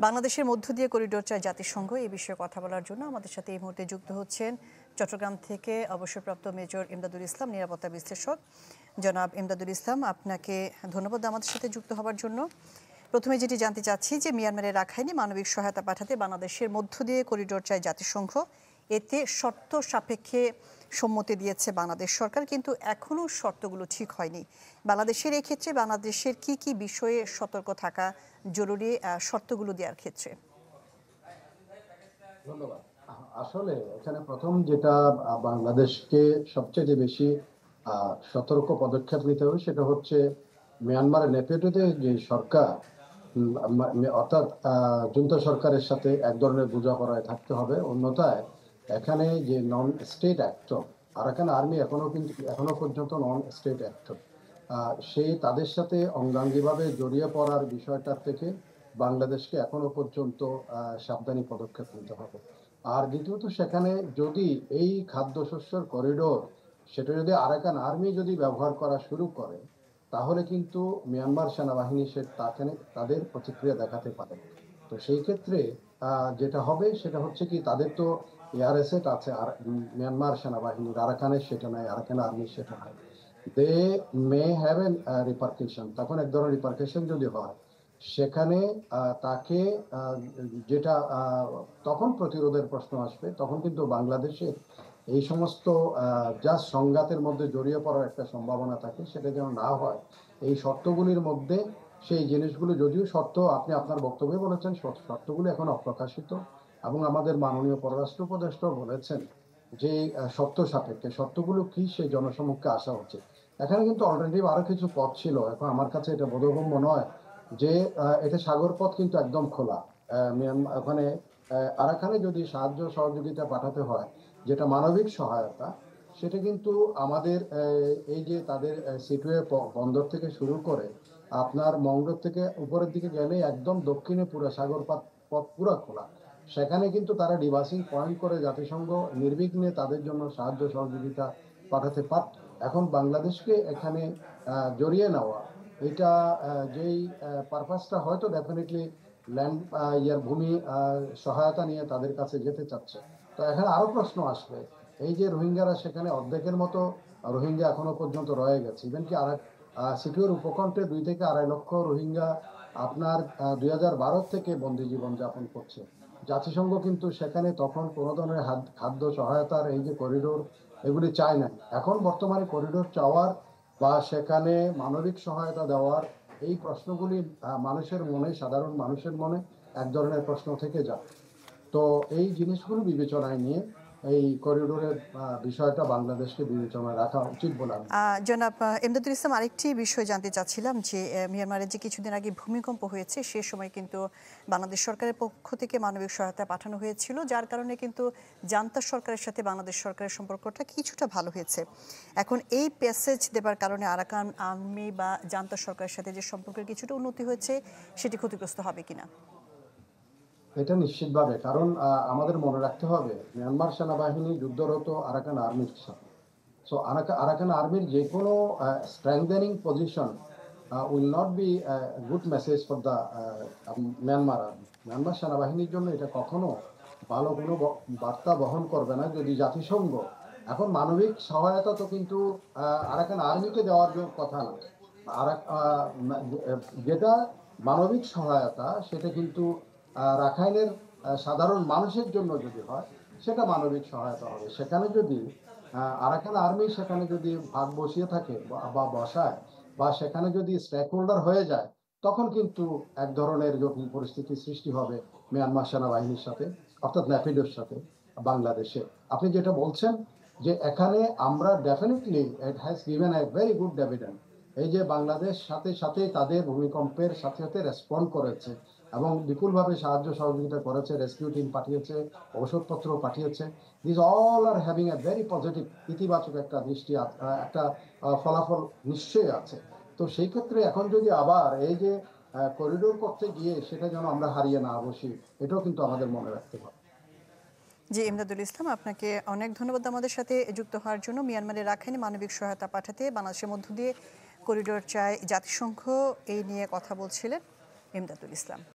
বাংলাদেশের মধ্য দিয়ে করিডোর চায় জাতিসংঘ এই বিষয়ে কথা বলার জন্য আমাদের সাথে এই মুহূর্তে যুক্ত হচ্ছেন চট্টগ্রাম থেকে অবসরপ্রাপ্ত মেজর ইমদাদুল ইসলাম, নিরাপত্তা বিশ্লেষক। জনাব ইমদাদুল ইসলাম, আপনাকে ধন্যবাদ আমাদের সাথে যুক্ত হওয়ার জন্য। প্রথমে যেটি জানতে চাচ্ছি যে মিয়ানমারের রাখাইনে মানবিক সহায়তা পাঠাতে বাংলাদেশের মধ্য দিয়ে করিডোর চায় জাতিসংঘ, এতে শর্ত সাপেক্ষে সম্মতি দিয়েছে বাংলাদেশ সরকার, কিন্তু এখনও শর্তগুলো ঠিক হয়নি। বাংলাদেশের এই ক্ষেত্রে বাংলাদেশের কি কি বিষয়ে সতর্ক থাকা জরুরি শর্তগুলো দেওয়ার ক্ষেত্রে? ধন্যবাদ। আসলে এখানে প্রথম যেটা বাংলাদেশকে সবচেয়ে বেশি সতর্ক পদক্ষেপ নিতে হবে সেটা হচ্ছে মিয়ানমারের নেতৃত্বে যে সরকার, অর্থাৎ জুন্তা সরকারের সাথে এক ধরনের বোঝাপড়ায় থাকতে হবে। অন্যথায় এখানে যে non state actor Arakan army এখনো পর্যন্ত নন স্টেট অ্যাক্টর, সেই তাদের সাথে অঙ্গাঙ্গিভাবে জড়িয়ে পড়ার বিষয়টার থেকে বাংলাদেশকে এখনো পর্যন্ত সাবধানী পদক্ষেপ নিতে হবে। আর দ্বিতীয়ত, সেখানে যদি এই খাদ্যশস্যের করিডোর সেটা যদি আরাকান আর্মি যদি ব্যবহার করা শুরু করে, তাহলে কিন্তু মিয়ানমার সেনাবাহিনী তাদের প্রতিক্রিয়া দেখাতে পারে। তো সেই ক্ষেত্রে যেটা হবে সেটা হচ্ছে কি, তাদের তো এয়ার অ্যাসেট আছে, আর মিয়ানমার সেনাবাহিনীর আরাকানের সেটা নাই, আরাকান আর্মির সেটা নাই। দে মে হ্যাভ এন রিপারকেশন। তখন এক ধরনের রিপারকেশন যদি হয়, সেখানে তাকে যেটা তখন প্রতিরোধের প্রশ্ন আসবে। তখন কিন্তু বাংলাদেশের এই সমস্ত যা সংঘাতের মধ্যে জড়িয়ে পড়ার একটা সম্ভাবনা থাকে, সেটা যেন না হয়। এই শর্তগুলির মধ্যে সেই জিনিসগুলো, যদিও শর্ত আপনি আপনার বক্তব্যে বলেছেন শর্তগুলো এখন অপ্রকাশিত, এবং আমাদের মাননীয় পররাষ্ট্র উপদেষ্টাও বলেছেন যে শর্ত সাপেক্ষে শর্তগুলো কি সেই জনসমক্ষে আসা উচিত। এখানে কিন্তু অল্টারনেটিভ আরো কিছু পথ ছিল। এখন আমার কাছে এটা বোধগম্য নয় যে এটা সাগর পথ কিন্তু একদম খোলা। ওখানে আরাকানে যদি সাহায্য সহযোগিতা পাঠাতে হয়, যেটা মানবিক সহায়তা, সেটা কিন্তু আমাদের এই যে তাদের সিটুয়ে বন্দর থেকে শুরু করে আপনার মংডোর থেকে উপরের দিকে গেলে একদম দক্ষিণে পুরো সাগর পথ পুরো খোলা। সেখানে কিন্তু তারা ডিভাসিং পয়েন্ট করে জাতিসংঘ নির্বিঘ্নে তাদের জন্য সাহায্য সহযোগিতা পাঠাতে পারত। এখন বাংলাদেশকে এখানে জড়িয়ে নেওয়া, এটা যেই পারপাসটা হয়তো ডেফিনেটলি ল্যান্ড ভূমি সহায়তা নিয়ে তাদের কাছে যেতে চাচ্ছে। তো এখানে আরো প্রশ্ন আসবে, এই যে রোহিঙ্গারা সেখানে অর্ধেকের মতো রোহিঙ্গা এখনো পর্যন্ত রয়ে গেছে। ইভেন কি সিকিউর উপকণ্ঠে 2 থেকে 2.5 লক্ষ রোহিঙ্গা আপনার 2012 থেকে বন্দী জীবন যাপন করছে। জাতিসংঘ কিন্তু সেখানে তখন কোনো ধরনের খাদ্য সহায়তার এই যে করিডোর, এগুলি চায় না। এখন বর্তমানে করিডোর চাওয়ার বা সেখানে মানবিক সহায়তা দেওয়ার এই প্রশ্নগুলি মানুষের মনে, সাধারণ মানুষের মনে এক ধরনের প্রশ্ন থেকে যায়। তো এই জিনিসগুলো বিবেচনায় নিয়ে এই করিডোরের বিষয়টা বাংলাদেশকে বিবেচনায় রাখা উচিত বলে আমি। জনাব ইমদাদুল ইসলাম, আরেকটি বিষয় জানতে চাচ্ছিলাম যে মিয়ানমারে যে কিছুদিন আগে ভূমিকম্প হয়েছে, সে সময় কিন্তু বাংলাদেশ সরকারের পক্ষ থেকে মানবিক সহায়তা পাঠানো হয়েছিল, যার কারণে কিন্তু জান্তা সরকারের সাথে বাংলাদেশ সরকারের সম্পর্কটা কিছুটা ভালো হয়েছে। এখন এই প্যাসেজ দেবার কারণে আরাকান আর্মি বা জান্তা সরকারের সাথে যে সম্পর্কের কিছুটা উন্নতি হয়েছে, সেটি ক্ষতিগ্রস্ত হবে কিনা? এটা নিশ্চিতভাবে, কারণ আমাদের মনে রাখতে হবে মিয়ানমার সেনাবাহিনী যুদ্ধরত আরাকান আর্মির সাথে। সো আরাকান আর্মির যে কোনো strengthening position will not be good message for the Myanmar army. Myanmar সেনাবাহিনীর জন্য এটা কখনো ভালো কোনো বার্তা বহন করবে না যদি জাতিসংঘ, এখন মানবিক সহায়তা তো কিন্তু আরাকান আর্মিকে দেওয়ার কথা না। যেটা মানবিক সহায়তা সেটা কিন্তু রাখাইনের সাধারণ মানুষের জন্য যদি হয়, সেটা মানবিক সহায়তা হবে। সেখানে যদি আরাকান আর্মি সেখানে যদি ভাগ বসিয়ে থাকে বা বসায়, বা সেখানে যদি স্টেক হোল্ডার হয়ে যায়, তখন কিন্তু এক ধরনের জটিল পরিস্থিতি সৃষ্টি হবে মিয়ানমার সেনাবাহিনীর সাথে, অর্থাৎ ন্যাপিডোর সাথে বাংলাদেশে। আপনি যেটা বলছেন যে এখানে আমরা definitely it has given a very good evidence. এই যে বাংলাদেশ সাথে সাথে তাদের ভূমিকম্পের সাথে সাথে রেসপন্ড করেছে এবং বিপুলভাবে সাহায্য সহযোগিতা করেছে, রেস্কিউ টিম পাঠিয়েছে, ওষুধপত্র পাঠিয়েছে। This all are having a very positive, ইতিবাচক একটা দৃষ্টি, একটা ফলাফল নিশ্চয়ই আছে। তো সেই ক্ষেত্রে এখন যদি আবার এই যে করিডোর করতে গিয়ে সেটা যেন আমরা হারিয়ে না বসি, এটাও কিন্তু আমাদের মনে রাখতে হবে। জি, ইমদাদুল ইসলাম, আপনাকে অনেক ধন্যবাদ আমাদের সাথে যুক্ত হওয়ার জন্য। মিয়ানমারের রাখাইনে মানবিক সহায়তা পাঠাতে বাংলাদেশের মধ্য দিয়ে করিডোর চায় জাতিসংঘ, এই নিয়ে কথা বলছিলেন ইমদাদুল ইসলাম।